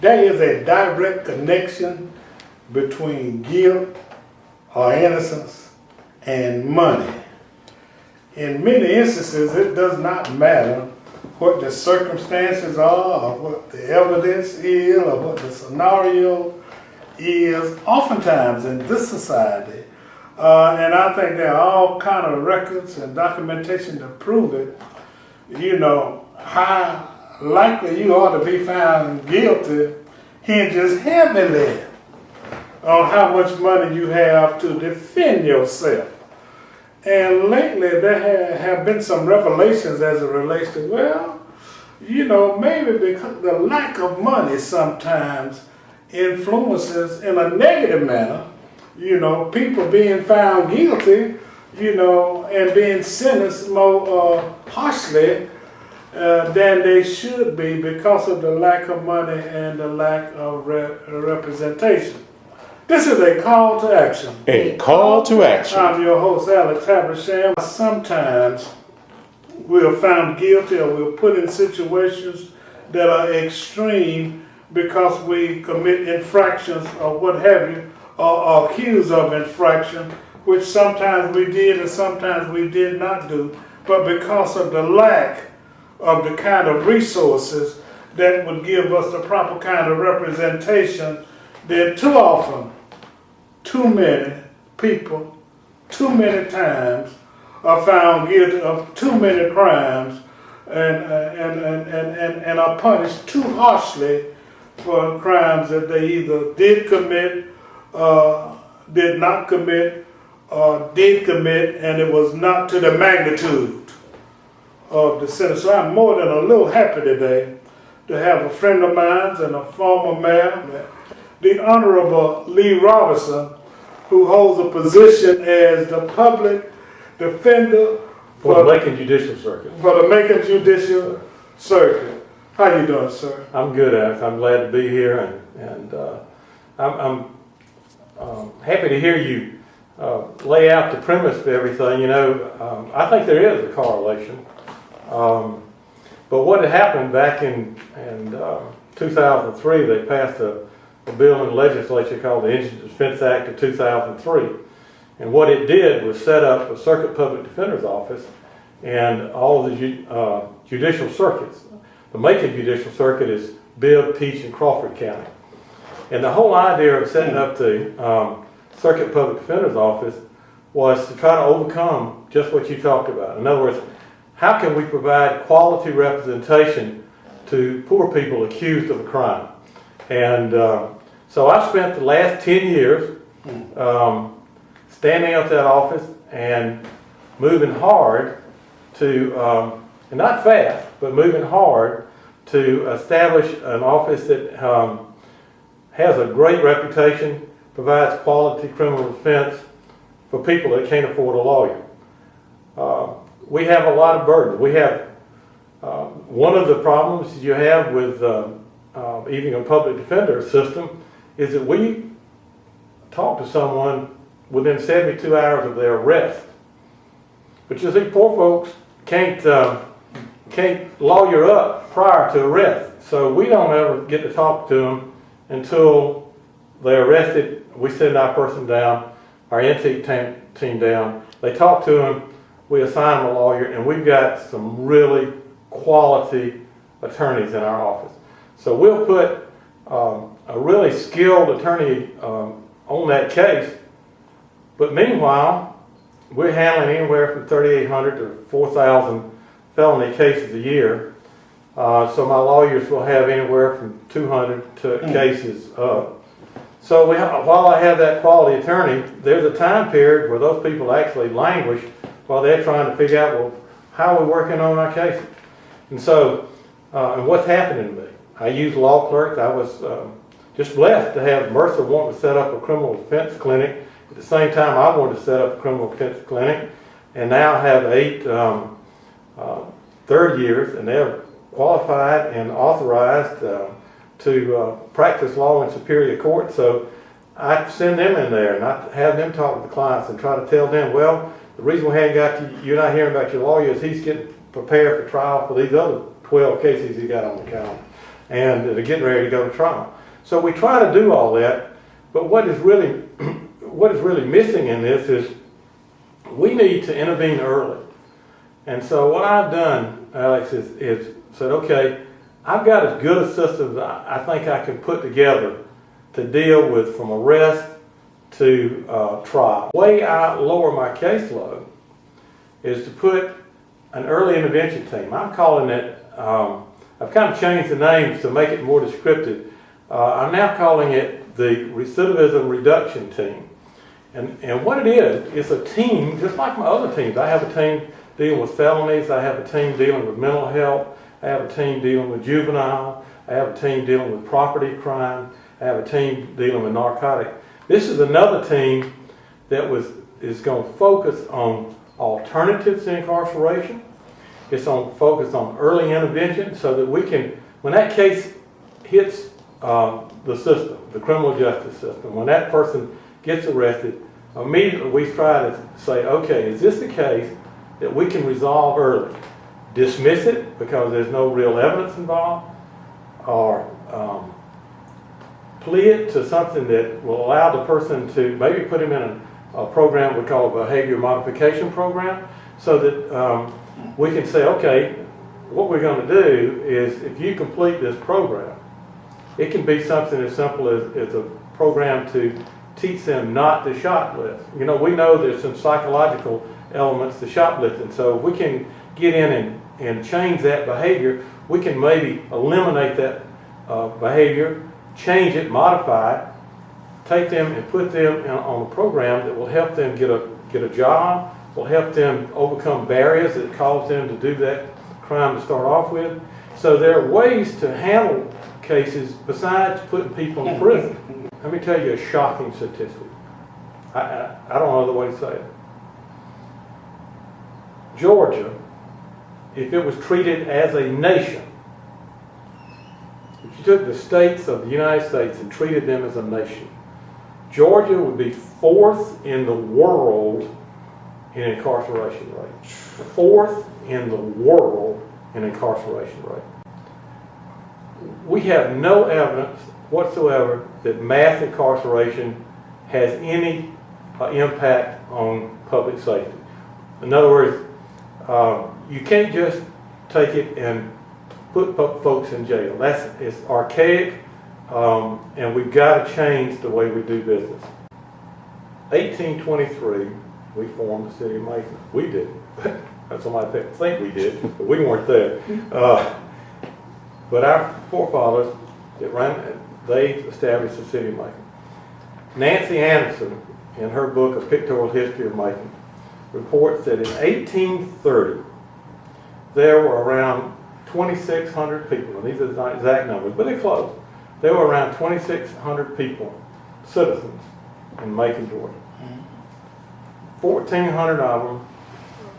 there is a direct connection between guilt or innocence and money. In many instances, it does not matter what the circumstances are, or what the evidence is, or what the scenario is. Oftentimes in this society, and I think there are all kind of records and documentation to prove it, you know, how likely you are to be found guilty hinges heavily on how much money you have to defend yourself. And lately there have been some revelations as it relates to, well, you know, maybe because the lack of money sometimes influences in a negative manner, you know, people being found guilty, you know, and being sentenced more harshly than they should be because of the lack of money and the lack of representation. This is a call to action. A call to action. I'm your host, Alex Habersham. Sometimes we're found guilty or we're put in situations that are extreme because we commit infractions or what have you, or are accused of infraction, which sometimes we did and sometimes we did not do. But because of the lack of the kind of resources that would give us the proper kind of representation, then too often, too many people, too many times are found guilty of too many crimes and are punished too harshly for crimes that they either did commit, did not commit, or did commit, and it was not to the magnitude of the sentence. So I'm more than a little happy today to have a friend of mine and a former mayor, the Honorable Lee Robinson, who holds a position as the public defender for the Macon Judicial Circuit. For the Macon Judicial Circuit. How you doing, sir? I'm good, Alex. I'm glad to be here, and I'm happy to hear you lay out the premise of everything. You know, I think there is a correlation. But what had happened back in 2003, they passed a bill in the legislature called the Indigent Defense Act of 2003. And what it did was set up a circuit public defender's office and all of the judicial circuits. The Macon Judicial Circuit is Bibb, Peach, and Crawford County. And the whole idea of setting up the circuit public defender's office was to try to overcome just what you talked about. In other words, how can we provide quality representation to poor people accused of a crime? And so I spent the last 10 years standing up that office and moving hard to, and not fast, but moving hard to establish an office that has a great reputation, provides quality criminal defense for people that can't afford a lawyer. We have a lot of burdens. We have one of the problems you have with even a public defender system is that we talk to someone within 72 hours of their arrest. But you see, poor folks can't lawyer up prior to arrest. So we don't ever get to talk to them until they're arrested. We send our person down, our intake team down. They talk to them, we assign them a lawyer, and we've got some really quality attorneys in our office. So we'll put a really skilled attorney on that case, but meanwhile, we're handling anywhere from 3,800 to 4,000 felony cases a year. So my lawyers will have anywhere from 200 to cases up. So while I have that quality attorney, there's a time period where those people actually languish while they're trying to figure out, well, how are we working on our cases? And so, and what's happening to me? I use law clerks. I was just blessed to have Mercer want to set up a criminal defense clinic. At the same time, I wanted to set up a criminal defense clinic, and now I have 8 third years, and they're qualified and authorized to practice law in superior court. So I send them in there and I have them talk with the clients and try to tell them, well, the reason we haven't got you're not hearing about your lawyer is he's getting prepared for trial for these other 12 cases he got on the calendar. and they're getting ready to go to trial. So we try to do all that, but what is really missing in this is we need to intervene early. And so what I've done, Alex, is said, okay, I've got as good a system as I think I can put together to deal with from arrest to trial. The way I lower my caseload is to put an early intervention team. I'm calling it, I've kind of changed the names to make it more descriptive. I'm now calling it the recidivism reduction team. And what it is, it's a team, just like my other teams. I have a team dealing with felonies, I have a team dealing with mental health, I have a team dealing with juvenile, I have a team dealing with property crime, I have a team dealing with narcotics. This is another team that is going to focus on alternatives to incarceration. It's on focus on early intervention so that we can, when that case hits the system, the criminal justice system, when that person gets arrested, immediately we try to say, okay, is this the case that we can resolve early? Dismiss it because there's no real evidence involved, or plea it to something that will allow the person to maybe put him in a program we call a behavior modification program, so that we can say, okay, what we're going to do is if you complete this program, it can be something as simple as a program to teach them not to shoplift. You know, we know there's some psychological elements to shoplifting, so if we can get in and change that behavior, we can maybe eliminate that behavior, change it, modify it, take them and put them on a program that will help them get a job, will help them overcome barriers that cause them to do that crime to start off with. So there are ways to handle cases besides putting people in prison. Let me tell you a shocking statistic. I don't know other way to say it. Georgia, if it was treated as a nation, if you took the states of the United States and treated them as a nation, Georgia would be fourth in the world in incarceration rate. Fourth in the world in incarceration rate. We have no evidence whatsoever that mass incarceration has any impact on public safety. In other words, you can't just take it and put folks in jail. It's archaic, and we've got to change the way we do business. 1823, we formed the city of Macon. We didn't. Somebody think we did, but we weren't there. But our forefathers, they established the city of Macon. Nancy Anderson, in her book, A Pictorial History of Macon, reports that in 1830, there were around 2,600 people, and these are not exact numbers, but they're close. There were around 2,600 people, citizens, in Macon, Georgia. 1,400 of them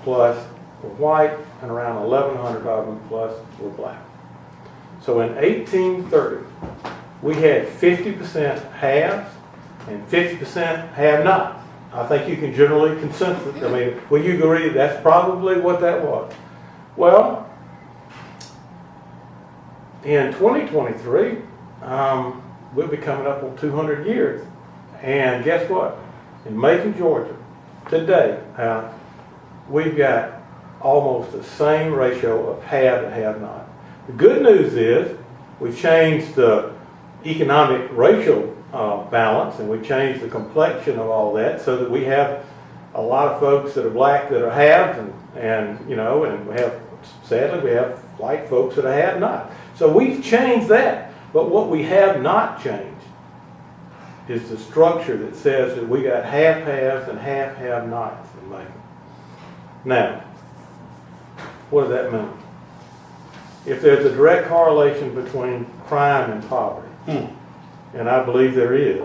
plus were white, and around 1,100 of them plus were black. So in 1830, we had 50% haves and 50% have-nots. I think you can generally consensus. I mean, will you agree that's probably what that was? Well, in 2023, we'll be coming up on 200 years. And guess what? In Macon, Georgia, today, we've got almost the same ratio of have and have-not. The good news is we've changed the economic racial balance, and we changed the complexion of all that so that we have a lot of folks that are black that are haves, and you know, and we have, sadly, we have white folks that are have not. So we've changed that, but what we have not changed is the structure that says that we got half-haves and half-have-nots in Macon. Now, what does that mean? If there's a direct correlation between crime and poverty, and I believe there is,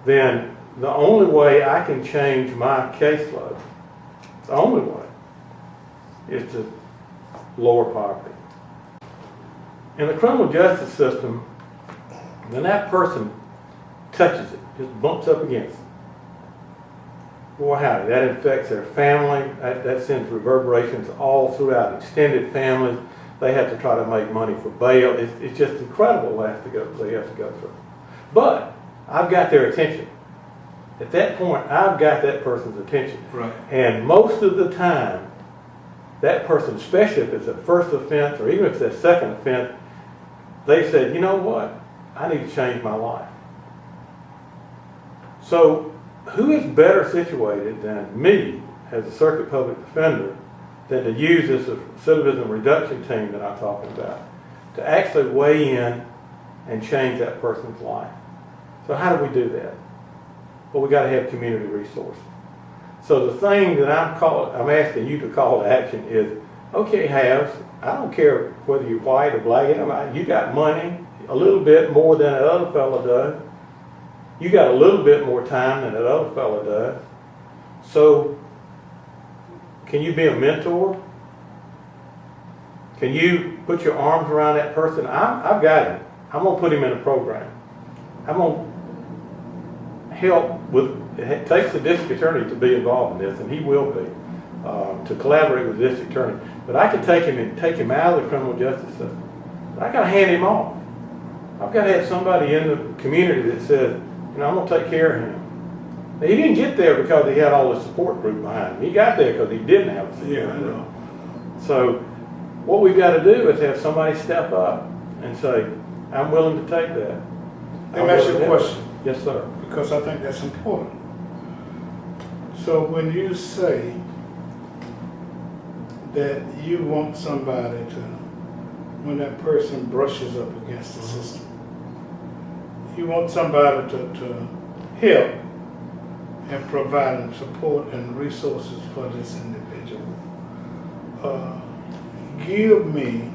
then the only way I can change my caseload, the only way, is to lower poverty. In the criminal justice system, when that person touches it, just bumps up against it, boy howdy, that infects their family, that sends reverberations all throughout extended families, They have to try to make money for bail. It's just incredible they have to go through. But I've got their attention. At that point, I've got that person's attention. Right. And most of the time, that person, especially if it's a first offense or even if it's a second offense, they said, you know what? I need to change my life. So who is better situated than me as a circuit public defender than to use this recidivism reduction team that I'm talking about to actually weigh in and change that person's life? So how do we do that? Well, we got to have community resources. So the thing that I'm asking you to call to action is, okay, Havs, I don't care whether you're white or black, you got money, a little bit more than that other fellow does. You got a little bit more time than that other fellow does. So can you be a mentor? Can you put your arms around that person? I've got him. I'm going to put him in a program. I'm going to help with, it takes the district attorney to be involved in this, and he will be, to collaborate with the district attorney. But I can take him out of the criminal justice system. But I got to hand him off. I've got to have somebody in the community that says, I'm going to take care of him. Now, he didn't get there because he had all the support group behind him. He got there because he didn't have a support group. I know. So what we've got to do is have somebody step up and say, I'm willing to take that. Let me ask you a question. Yes, sir. Because I think that's important. So when you say that you want somebody to, when that person brushes up against the system, you want somebody to help and provide support and resources for this individual. Give me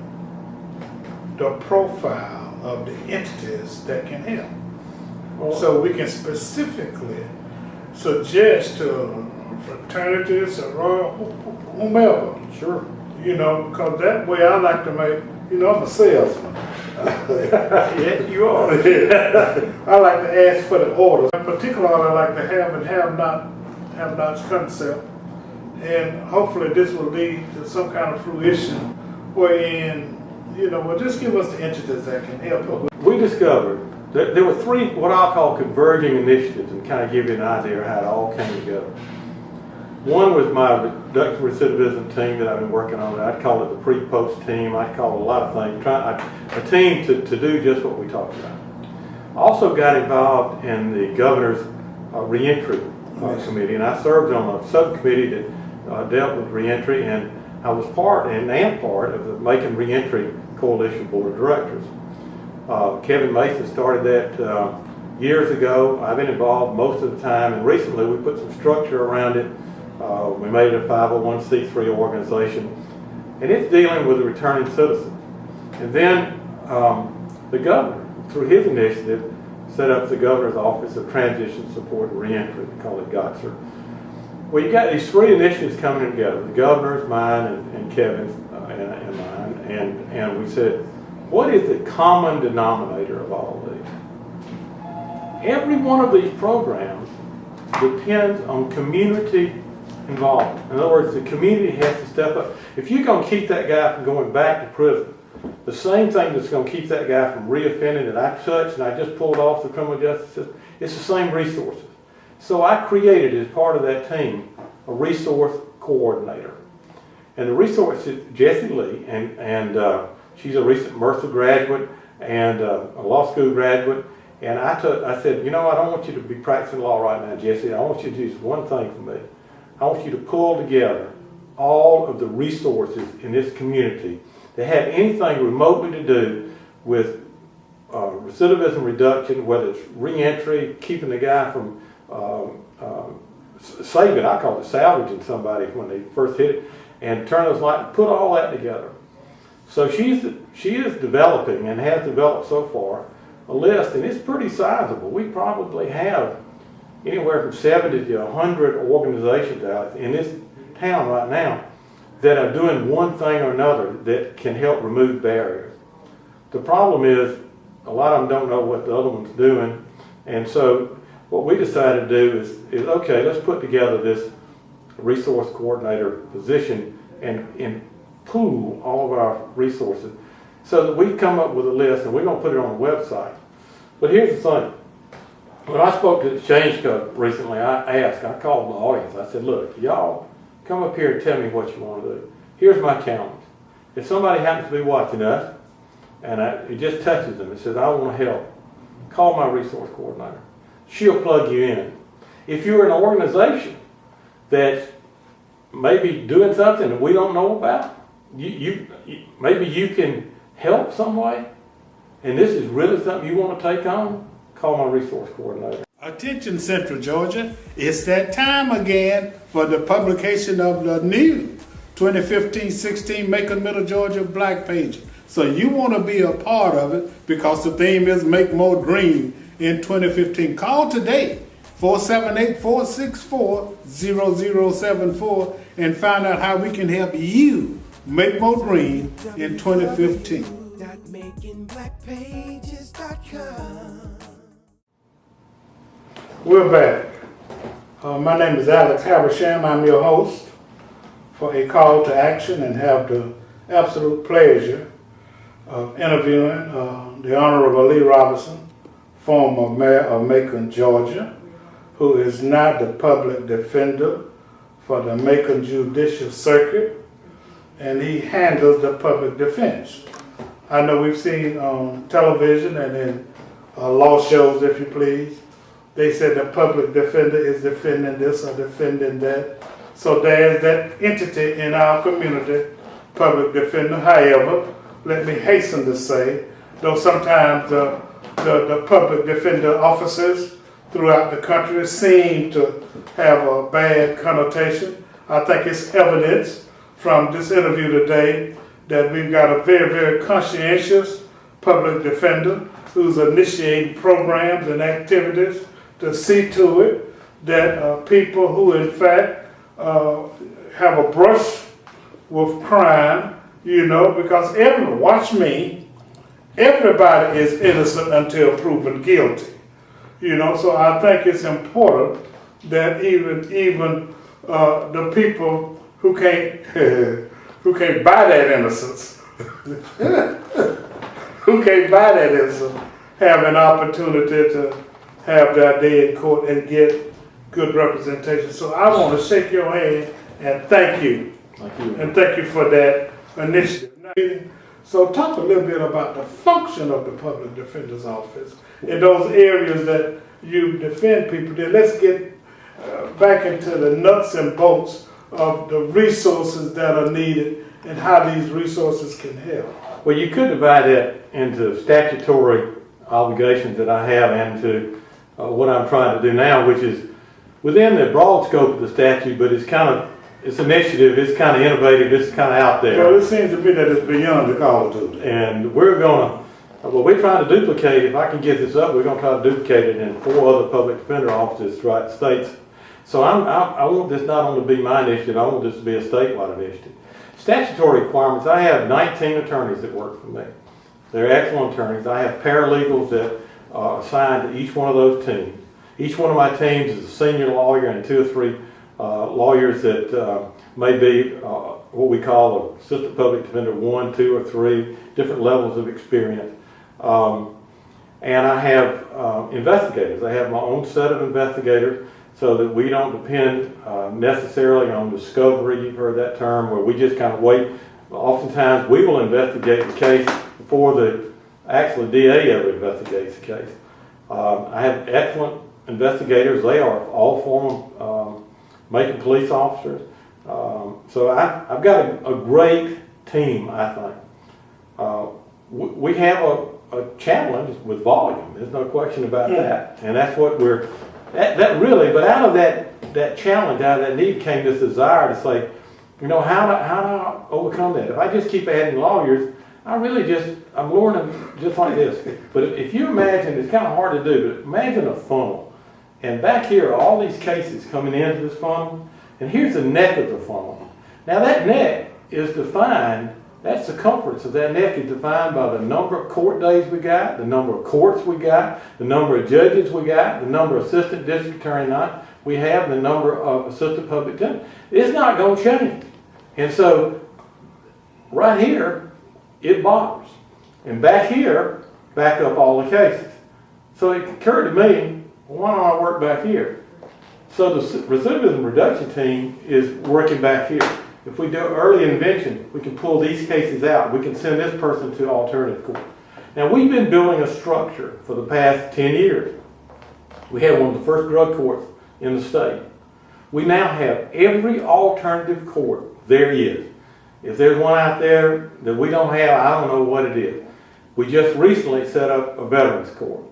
the profile of the entities that can help. So we can specifically suggest to fraternities or whomever. Sure. Because that way I like to make, I'm a salesman. Yes, you are. I like to ask for the orders. In particular, I like to have and have nots concept. And hopefully this will lead to some kind of fruition wherein, just give us the entities that can help. We discovered that there were three what I call converging initiatives, and kind of give you an idea of how it all came together. One was my reduction recidivism team that I've been working on. I'd call it the pre-post team. I'd call it a lot of things. A team to do just what we talked about. I also got involved in the governor's reentry committee, and I served on a subcommittee that dealt with reentry, and I was part of the Macon Reentry Coalition Board of Directors. Kevin Mason started that years ago. I've been involved most of the time, and recently we put some structure around it. We made it a 501c3 organization, and it's dealing with the returning citizen. And then the governor, through his initiative, set up the governor's office of transition support and reentry. We call it GOTSR. Well, you got these three initiatives coming together: the governor's, mine, and Kevin's, and mine. And we said, what is the common denominator of all of these? Every one of these programs depends on community involvement. In other words, the community has to step up. If you're going to keep that guy from going back to prison, the same thing that's going to keep that guy from reoffending that I touched and I just pulled off the criminal justice system, it's the same resources. So I created, as part of that team, a resource coordinator. And the resource is Jessie Lee, and she's a recent Mercer graduate and a law school graduate. And I said, I don't want you to be practicing law right now, Jessie. I want you to do just one thing for me. I want you to pull together all of the resources in this community that have anything remotely to do with recidivism reduction, whether it's reentry, keeping the guy from saving, I call it salvaging somebody when they first hit it, and turn those lights, put all that together. So she is developing, and has developed so far, a list, and it's pretty sizable. We probably have anywhere from 70 to 100 organizations out in this town right now that are doing one thing or another that can help remove barriers. The problem is a lot of them don't know what the other one's doing, and so what we decided to do is okay, let's put together this resource coordinator position and pool all of our resources so that we come up with a list, and we're going to put it on the website. But here's the thing. When I spoke to the Exchange Club recently, I called the audience. I said, look, y'all come up here and tell me what you want to do. Here's my challenge. If somebody happens to be watching us, and it just touches them and says, I want to help, call my resource coordinator. She'll plug you in. If you're an organization that's maybe doing something that we don't know about, maybe you can help some way, and this is really something you want to take on, call my resource coordinator. Attention Central Georgia, it's that time again for the publication of the new 2015-16 Macon Middle Georgia Black Page. So you want to be a part of it because the theme is Make More Green in 2015. Call today, 478-464-0074, and find out how we can help you make more green in 2015. We're back. My name is Alex Habersham. I'm your host for a call to action, and have the absolute pleasure of interviewing the Honorable Lee Robinson, former mayor of Macon, Georgia, who is now the public defender for the Macon Judicial Circuit, and he handles the public defense. I know we've seen on television and in law shows, if you please, they said the public defender is defending this or defending that. So there's that entity in our community, public defender. However, let me hasten to say, though sometimes the public defender officers throughout the country seem to have a bad connotation, I think it's evidence from this interview today that we've got a very, very conscientious public defender who's initiating programs and activities to see to it that people who in fact have a brush with crime, because watch me, everybody is innocent until proven guilty. So I think it's important that even the people who can't buy that innocence, have an opportunity to have their day in court and get good representation. So I want to shake your hand and thank you. Thank you. And thank you for that initiative. So talk a little bit about the function of the public defender's office in those areas that you defend people. Then let's get back into the nuts and bolts of the resources that are needed and how these resources can help. Well, you could divide that into statutory obligations that I have and to what I'm trying to do now, which is within the broad scope of the statute, but it's initiative, it's kind of innovative, it's kind of out there. Well, it seems to me that it's beyond the call to duty. And we're trying to duplicate, if I can get this up, we're going to try to duplicate it in 4 other public defender offices throughout the states. So I want this not only to be my initiative, I want this to be a statewide initiative. Statutory requirements, I have 19 attorneys that work for me. They're excellent attorneys. I have paralegals that are assigned to each one of those teams. Each one of my teams is a senior lawyer and 2 or 3 lawyers that may be what we call assistant public defender 1, 2, or 3, different levels of experience. And I have investigators. I have my own set of investigators so that we don't depend necessarily on discovery, you've heard that term, where we just kind of wait. Oftentimes we will investigate the case before the actual DA ever investigates the case. I have excellent investigators. They are all former Macon police officers. So I've got a great team, I think. We have a challenge with volume. There's no question about that. And that's what that really, but out of that challenge, out of that need came this desire to say, how do I overcome that? If I just keep adding lawyers, I'm learning just like this. But if you imagine, it's kind of hard to do, but imagine a funnel. And back here are all these cases coming into this funnel, and here's the neck of the funnel. Now that neck is defined, that circumference of that neck is defined by the number of court days we got, the number of courts we got, the number of judges we got, the number of assistant district attorney we have, the number of assistant public defenders. It's not going to change. And so right here, it bothers. And back here, back up all the cases. So it occurred to me, well, why don't I work back here? So the recidivism reduction team is working back here. If we do early intervention, we can pull these cases out. We can send this person to alternative court. Now, we've been building a structure for the past 10 years. We had one of the first drug courts in the state. We now have every alternative court there is. If there's one out there that we don't have, I don't know what it is. We just recently set up a veterans court.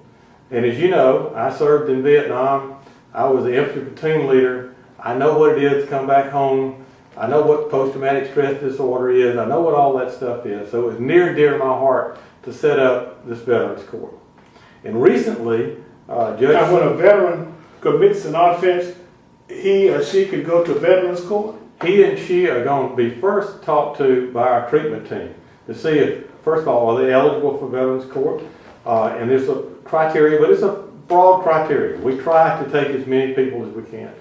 And as you know, I served in Vietnam. I was the infantry platoon leader. I know what it is to come back home. I know what post-traumatic stress disorder is. I know what all that stuff is. So it was near and dear to my heart to set up this veterans court. And recently, Now, when a veteran commits an offense, he or she could go to veterans court? he and she are going to be first talked to by our treatment team to see if, first of all, are they eligible for veterans court? And there's a criteria, but it's a broad criteria. We try to take as many people as we can.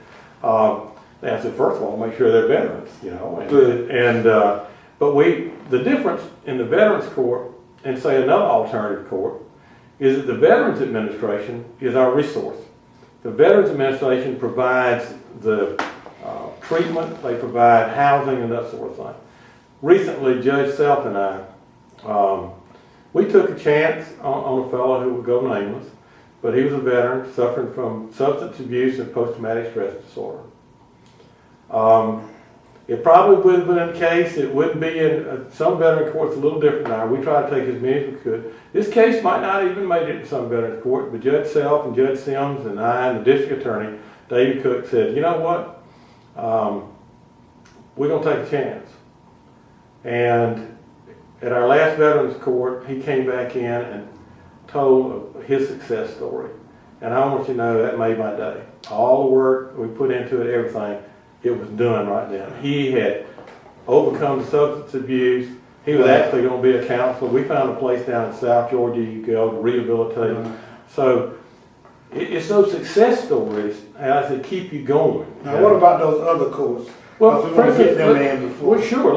They said, first of all, make sure they're veterans, you know. But the difference in the veterans court and say another alternative court is that the Veterans Administration is our resource. The Veterans Administration provides the treatment, they provide housing and that sort of thing. Recently, Judge Self and I, we took a chance on a fellow who would go nameless, but he was a veteran suffering from substance abuse and post-traumatic stress disorder. It probably would have been the case, it wouldn't be in some veteran courts a little different now. We try to take as many as we could. This case might not even made it to some veteran court, but Judge Self and Judge Sims and I and the district attorney, David Cook, said, you know what? We're going to take a chance. And at our last veterans court, he came back in and told his success story. And I want you to know that made my day. All the work we put into it, everything, it was done right then. He had overcome substance abuse. He was actually going to be a counselor. We found a place down in South Georgia you could go to rehabilitate. So it's those success stories, as they keep you going. Now, what about those other courts? Well, we want to get them in before. Well, sure.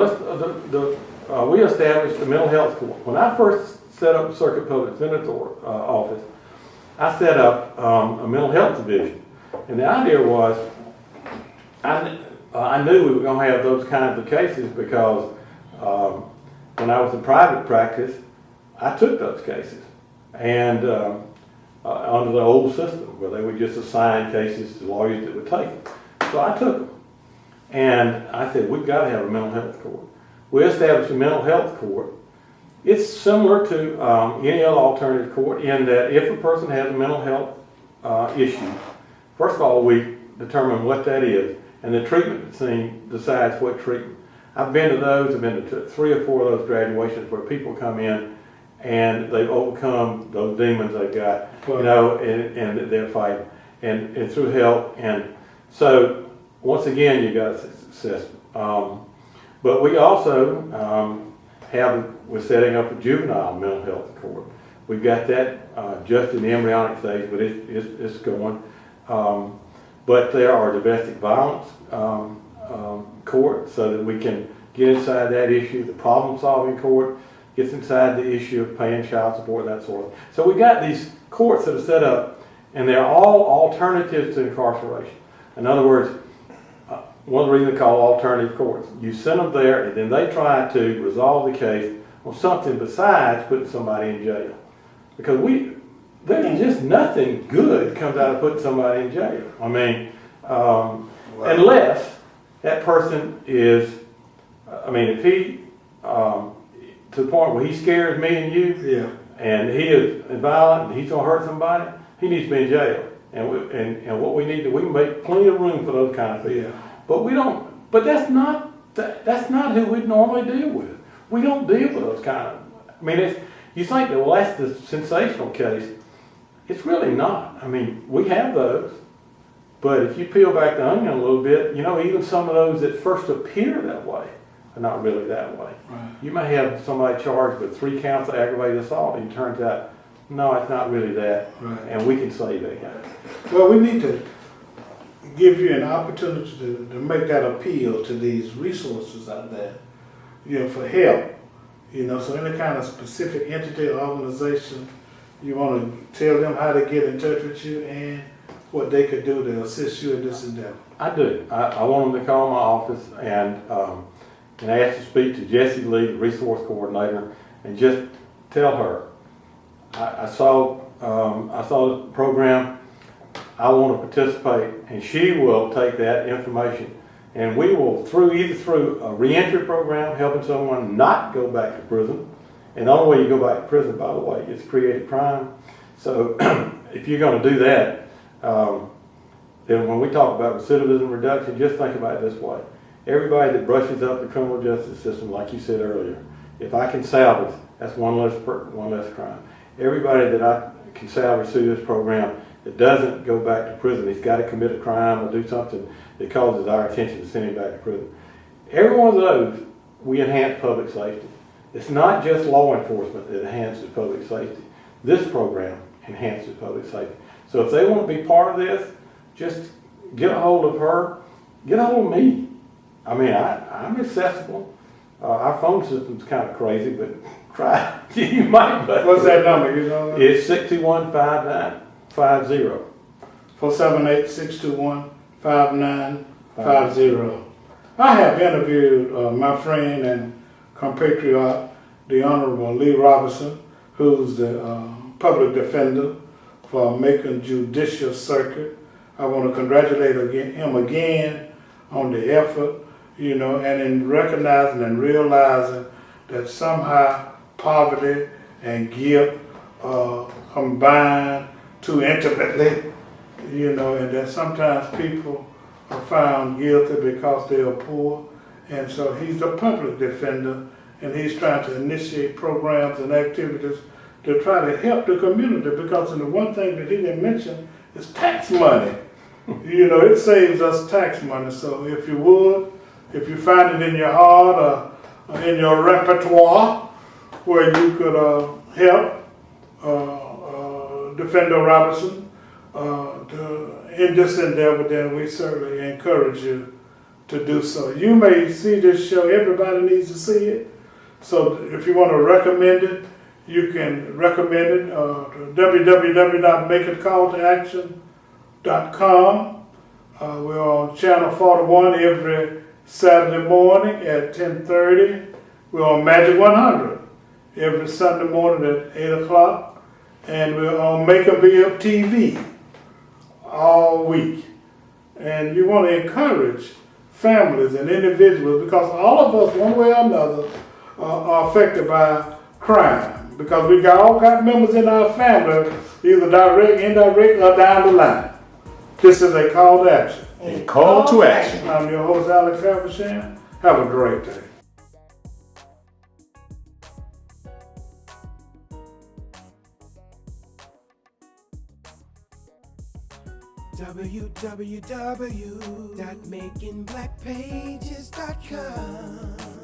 We established a mental health court. When I first set up the Circuit Public Defender's office, I set up a mental health division. And the idea was, I knew we were going to have those kinds of cases because when I was in private practice, I took those cases. And under the old system, where they would just assign cases to lawyers that would take them. So I took them. And I said, we've got to have a mental health court. We established a mental health court. It's similar to any other alternative court in that if a person has a mental health issue, first of all, we determine what that is, and the treatment team decides what treatment. I've been to those, I've been to 3 or 4 of those graduations where people come in and they've overcome those demons they've got, you know, and they're fighting, and through help. And so, once again, you got a success. But we also we're setting up a juvenile mental health court. We've got that just in the embryonic stage, but it's going. But there are domestic violence court so that we can get inside that issue. The problem-solving court gets inside the issue of paying child support and that sort of thing. So we've got these courts that are set up, and they're all alternatives to incarceration. In other words, one of the reasons they call alternative courts. You send them there, and then they try to resolve the case on something besides putting somebody in jail. Because there's just nothing good comes out of putting somebody in jail. I mean, unless that person is, if he, to the point where he scares me and you, and he is violent and he's going to hurt somebody, he needs to be in jail. And what we need to, we can make plenty of room for those kind of people. Yeah. But we don't, but that's not who we normally deal with. We don't deal with those kind of, you think that, well, that's the sensational case. It's really not. We have those, but if you peel back the onion a little bit, even some of those that first appear that way are not really that way. Right. You may have somebody charged with 3 counts of aggravated assault, and it turns out, no, it's not really that, right. And we can say that. Well, we need to give you an opportunity to make that appeal to these resources out there. for help. So any kind of specific entity or organization, you want to tell them how to get in touch with you and what they could do to assist you in this endeavor. I do. I want them to call my office and ask to speak to Jessie Lee, the resource coordinator, and just tell her, I saw the program, I want to participate, and she will take that information, and we will, either through a reentry program, helping someone not go back to prison, and the only way you go back to prison, by the way, is created crime. So if you're going to do that, then when we talk about recidivism reduction, just think about it this way. Everybody that brushes up the criminal justice system, like you said earlier, if I can salvage, that's one less crime. Everybody that I can salvage through this program that doesn't go back to prison, he's got to commit a crime or do something that causes our attention to send him back to prison. Every one of those, we enhance public safety. It's not just law enforcement that enhances public safety. This program enhances public safety. So if they want to be part of this, just get a hold of her, get a hold of me. I mean, I'm accessible. Our phone system's kind of crazy, but try. You might. But what's that number? You know? It's 621-5950. 478-621-5950. I have interviewed my friend and compatriot, the Honorable Lee Robinson, who's the public defender for Macon Judicial Circuit. I want to congratulate him again on the effort, and in recognizing and realizing that somehow poverty and guilt combine too intimately, and that sometimes people are found guilty because they are poor. And so he's a public defender, and he's trying to initiate programs and activities to try to help the community, because the one thing that he didn't mention is tax money. It saves us tax money. So if you would, if you find it in your heart or in your repertoire where you could help Defender Robinson in this endeavor, then we certainly encourage you to do so. You may see this show, everybody needs to see it. So if you want to recommend it, you can recommend it to www.makeitcalltoaction.com. We're on channel 41 every Saturday morning at 10:30. We're on Magic 100 every Sunday morning at 8 o'clock. And we're on Makerville TV all week. And you want to encourage families and individuals, because all of us, one way or another, are affected by crime. Because we all got members in our family, either direct, indirect, or down the line. This is a call to action. A call to action. I'm your host, Alex Havershan. Have a great day. www.makingblackpages.com